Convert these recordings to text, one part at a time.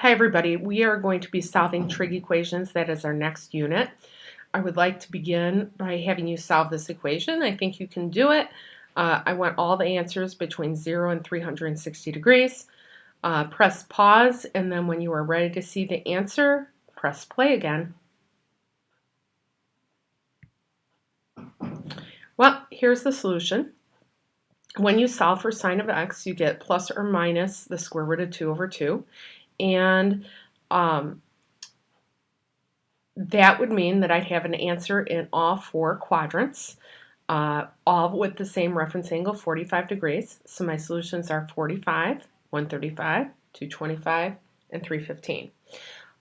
Hi everybody, we are going to be solving trig equations. That is our next unit. I would like to begin by having you solve this equation. I think you can do it. I want all the answers between 0 and 360 degrees. Press pause, and then when you are ready to see the answer, press play again. Well, here's the solution. When you solve for sine of x, you get plus or minus the square root of 2 over 2. And that would mean that I'd have an answer in all four quadrants, all with the same reference angle, 45 degrees. So my solutions are 45, 135, 225, and 315.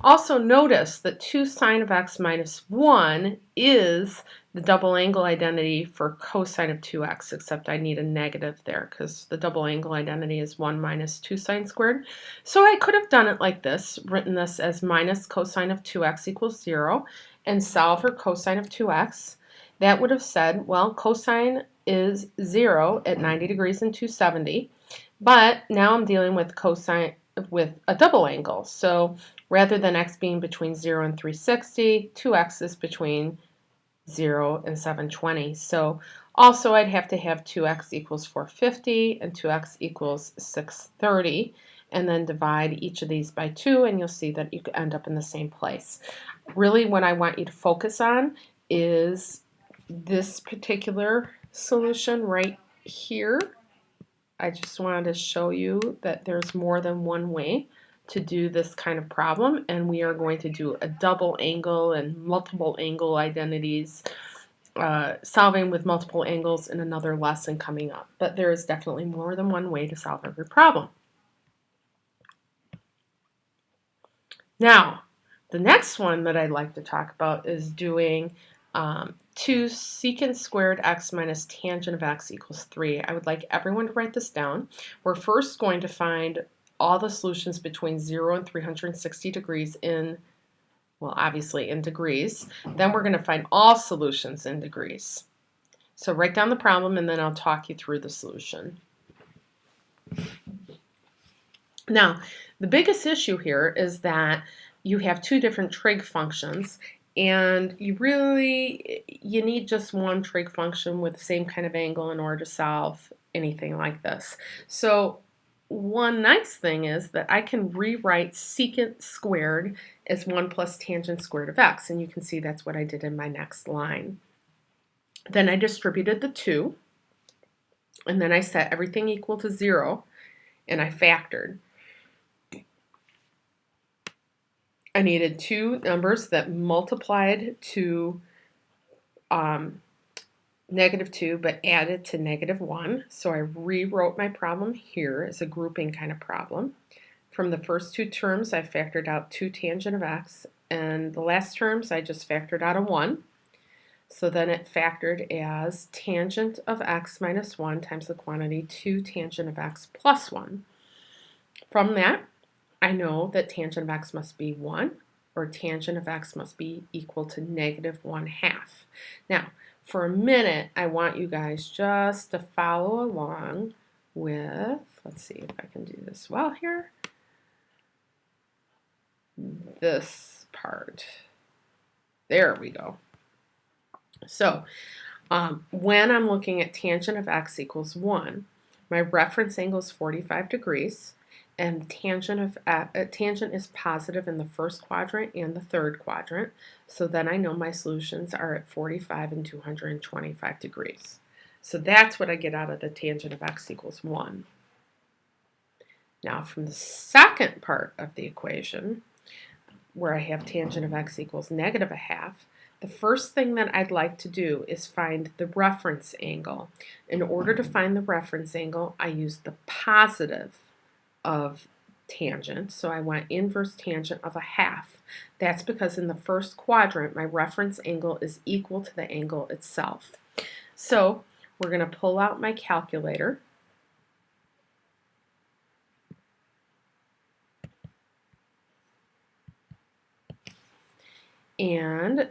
Also notice that 2 sine of x minus 1 is the double angle identity for cosine of 2x, except I need a negative there because the double angle identity is 1 minus 2 sine squared. So I could have done it like this, written this as minus cosine of 2x equals 0, and solve for cosine of 2x. That would have said, well, cosine is 0 at 90 degrees and 270, but now I'm dealing with cosine with a double angle. So rather than x being between 0 and 360, 2x is between 0 and 720. So also I'd have to have 2x equals 450 and 2x equals 630, and then divide each of these by 2, and you'll see that you end up in the same place. Really what I want you to focus on is this particular solution right here. I just wanted to show you that there's more than one way to do this kind of problem, and we are going to do a double angle and multiple angle identities, solving with multiple angles in another lesson coming up. But there is definitely more than one way to solve every problem. Now, the next one that I'd like to talk about is doing 2 secant squared x minus tangent of x equals 3. I would like everyone to write this down. We're first going to find all the solutions between 0 and 360 degrees in, well, obviously in degrees. Then we're going to find all solutions in degrees. So write down the problem and then I'll talk you through the solution. Now, the biggest issue here is that you have two different trig functions, and you need just one trig function with the same kind of angle in order to solve anything like this. So one nice thing is that I can rewrite secant squared as 1 plus tangent squared of x, and you can see that's what I did in my next line. Then I distributed the 2, and then I set everything equal to 0, and I factored. I needed two numbers that multiplied to negative 2 but added to negative 1. So I rewrote my problem here as a grouping kind of problem. From the first two terms, I factored out 2 tangent of x, and the last terms I just factored out a 1. So then it factored as tangent of x minus 1 times the quantity 2 tangent of x plus 1. From that, I know that tangent of x must be 1, or tangent of x must be equal to negative 1/2. Now, for a minute, I want you guys just to follow along with, let's see if I can do this well here, this part. There we go. So, when I'm looking at tangent of x equals 1, my reference angle is 45 degrees. And tangent is positive in the first quadrant and the third quadrant. So then I know my solutions are at 45 and 225 degrees. So that's what I get out of the tangent of x equals 1. Now from the second part of the equation, where I have tangent of x equals negative 1/2, the first thing that I'd like to do is find the reference angle. In order to find the reference angle, I use the positive of tangent, so I want inverse tangent of 1/2. That's because in the first quadrant, my reference angle is equal to the angle itself. So we're going to pull out my calculator. and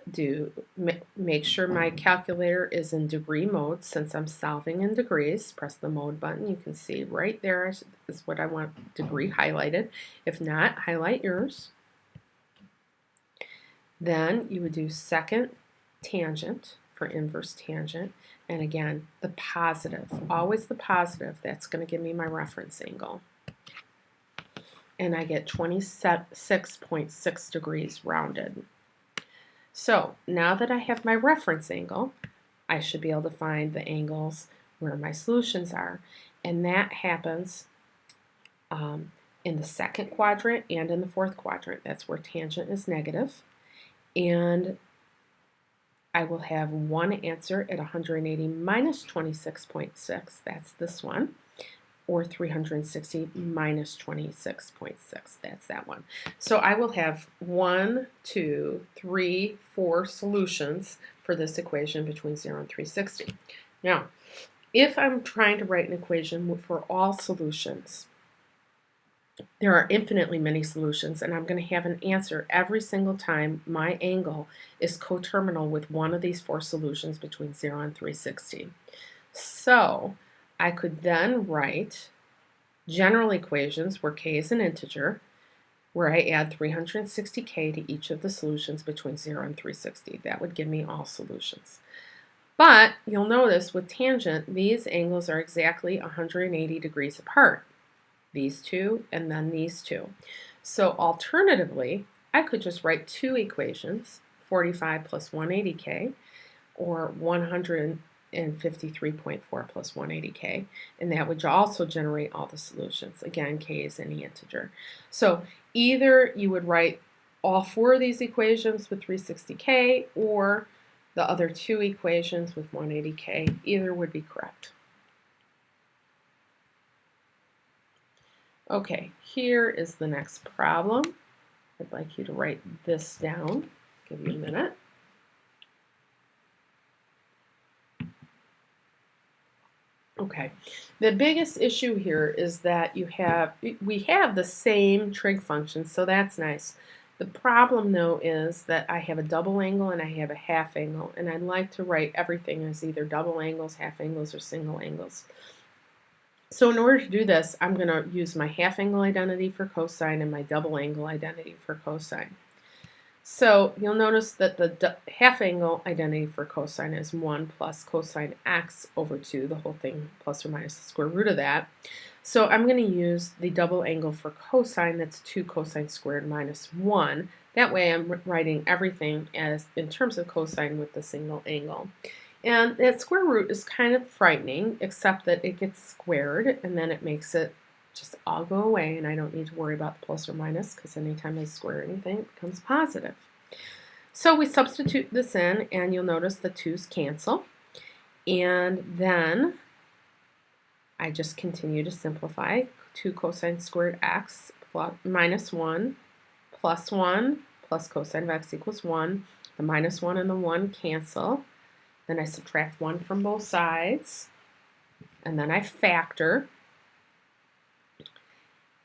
make sure my calculator is in degree mode since I'm solving in degrees. Press the mode button. You can see right there is what I want degree highlighted. If not, highlight yours. Then you would do second tangent for inverse tangent. And again, the positive, always the positive. That's going to give me my reference angle. And I get 26.6 degrees rounded. So now that I have my reference angle, I should be able to find the angles where my solutions are. And that happens in the second quadrant and in the fourth quadrant. That's where tangent is negative. And I will have one answer at 180 minus 26.6. That's this one. Or 360 minus 26.6. That's that one. So I will have 1, 2, 3, 4 solutions for this equation between 0 and 360. Now, if I'm trying to write an equation for all solutions, there are infinitely many solutions, and I'm going to have an answer every single time my angle is coterminal with one of these 4 solutions between 0 and 360. So I could then write general equations where k is an integer, where I add 360k to each of the solutions between 0 and 360. That would give me all solutions. But you'll notice with tangent, these angles are exactly 180 degrees apart. These two and then these two. So alternatively, I could just write 2 equations, 45 plus 180k, or 153.4 plus 180k, and that would also generate all the solutions. Again, k is any integer. So either you would write all 4 of these equations with 360k, or the other 2 equations with 180k. Either would be correct. Okay, here is the next problem. I'd like you to write this down. Give you a minute. Okay, the biggest issue here is that we have the same trig function, so that's nice. The problem though is that I have a double angle and I have a half angle, and I'd like to write everything as either double angles, half angles, or single angles. So in order to do this, I'm going to use my half angle identity for cosine and my double angle identity for cosine. So you'll notice that the half angle identity for cosine is 1 plus cosine x over 2, the whole thing plus or minus the square root of that. So I'm going to use the double angle for cosine, that's 2 cosine squared minus 1. That way I'm writing everything as in terms of cosine with the single angle. And that square root is kind of frightening, except that it gets squared and then it makes it just all go away, and I don't need to worry about the plus or minus because anytime I square anything, it becomes positive. So we substitute this in, and you'll notice the 2's cancel. And then I just continue to simplify. 2 cosine squared x plus, minus 1 plus 1 plus cosine of x equals 1. The minus 1 and the 1 cancel. Then I subtract 1 from both sides, and then I factor,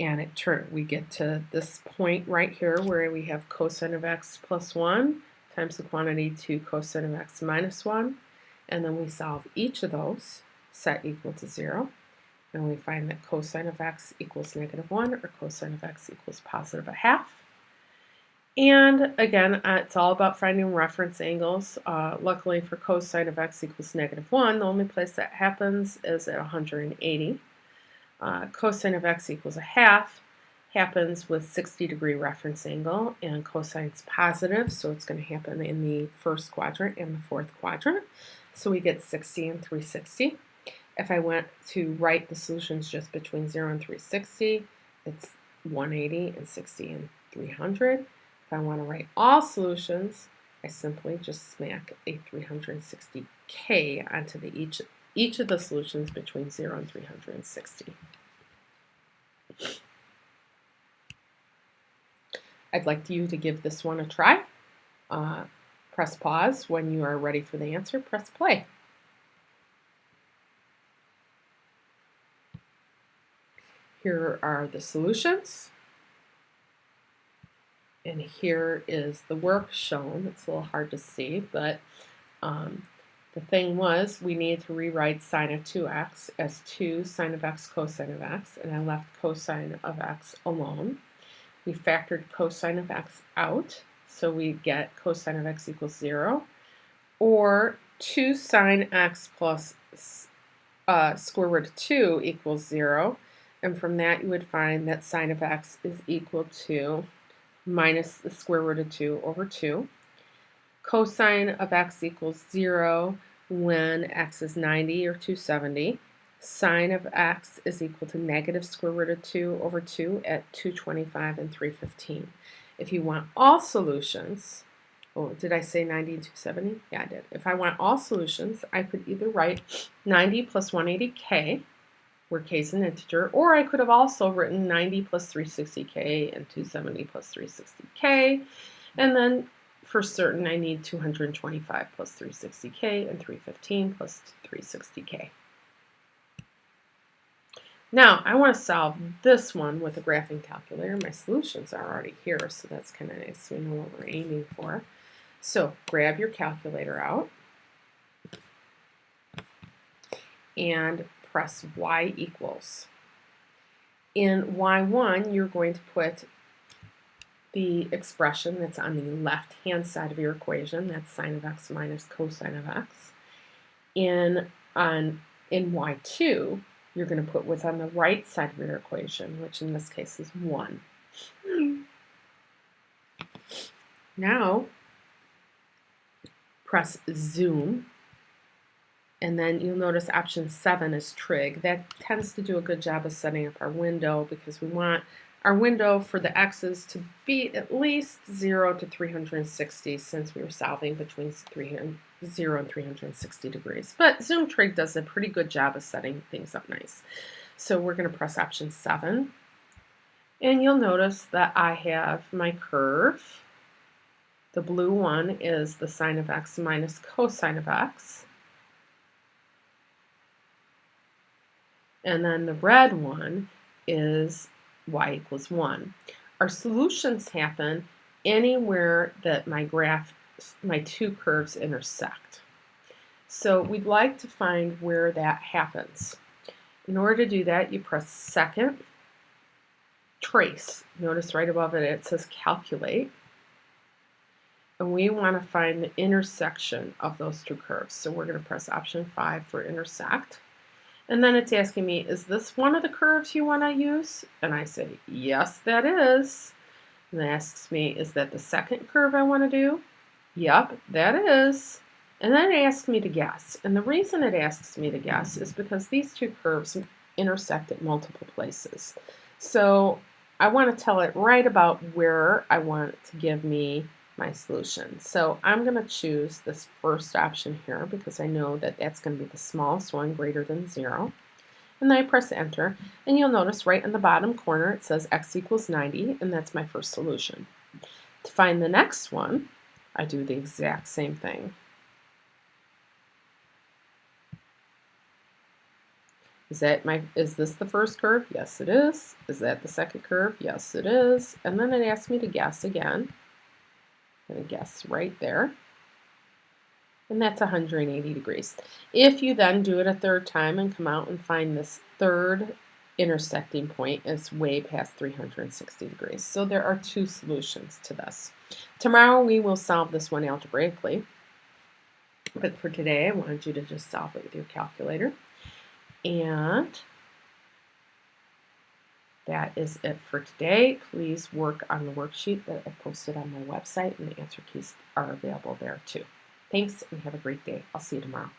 and we get to this point right here where we have cosine of x plus 1 times the quantity 2 cosine of x minus 1, and then we solve each of those, set equal to 0, and we find that cosine of x equals negative 1, or cosine of x equals positive a half. And again, it's all about finding reference angles. Luckily for cosine of x equals negative 1, the only place that happens is at 180. Cosine of x equals a half happens with 60-degree reference angle, and cosine's positive, so it's going to happen in the first quadrant and the fourth quadrant. So we get 60 and 360. If I went to write the solutions just between 0 and 360, it's 180 and 60 and 300. If I want to write all solutions, I simply just smack a 360k onto each of the solutions between 0 and 360. I'd like you to give this one a try. Press pause when you are ready for the answer. Press play. Here are the solutions. And here is the work shown. It's a little hard to see, but the thing was we need to rewrite sine of 2x as 2 sine of x cosine of x, and I left cosine of x alone. We factored cosine of x out, so we get cosine of x equals 0, or 2 sine x plus square root of 2 equals 0, and from that you would find that sine of x is equal to minus the square root of 2 over 2. Cosine of x equals 0 when x is 90 or 270. Sine of x is equal to negative square root of 2 over 2 at 225 and 315. If you want all solutions, oh, did I say 90 and 270? Yeah, I did. If I want all solutions, I could either write 90 plus 180k, where k is an integer, or I could have also written 90 plus 360k and 270 plus 360k, and then for certain I need 225 plus 360k and 315 plus 360k. Now I want to solve this one with a graphing calculator. My solutions are already here, so that's kind of nice. We know what we're aiming for. So grab your calculator out and press y equals. In y1, you're going to put the expression that's on the left-hand side of your equation, that's sine of x minus cosine of x. In y2, you're going to put what's on the right side of your equation, which in this case is 1. Now, press zoom, and then you'll notice option 7 is trig. That tends to do a good job of setting up our window because we want our window for the x's to be at least 0 to 360 since we were solving between 0 and 360 degrees. But zoom trig does a pretty good job of setting things up nice. So we're going to press option 7, and you'll notice that I have my curve. The blue one is the sine of x minus cosine of x. And then the red one is y equals 1. Our solutions happen anywhere that my two curves intersect. So we'd like to find where that happens. In order to do that, you press second, trace. Notice right above it, it says calculate. And we want to find the intersection of those two curves. So we're going to press option 5 for intersect. And then it's asking me, is this one of the curves you want to use? And I say, yes, that is. And it asks me, is that the second curve I want to do? Yep, that is. And then it asks me to guess. And the reason it asks me to guess is because these two curves intersect at multiple places. So I want to tell it right about where I want it to give me my solution. So I'm going to choose this first option here because I know that that's going to be the smallest one, greater than 0. And then I press enter, and you'll notice right in the bottom corner it says x equals 90, and that's my first solution. To find the next one, I do the exact same thing. Is this the first curve? Yes, it is. Is that the second curve? Yes, it is. And then it asks me to guess again. I'm going to guess right there. And that's 180 degrees. If you then do it a third time and come out and find this third intersecting point, it's way past 360 degrees. So there are two solutions to this. Tomorrow we will solve this one algebraically. But for today, I wanted you to just solve it with your calculator. And that is it for today. Please work on the worksheet that I posted on my website, and the answer keys are available there too. Thanks, and have a great day. I'll see you tomorrow.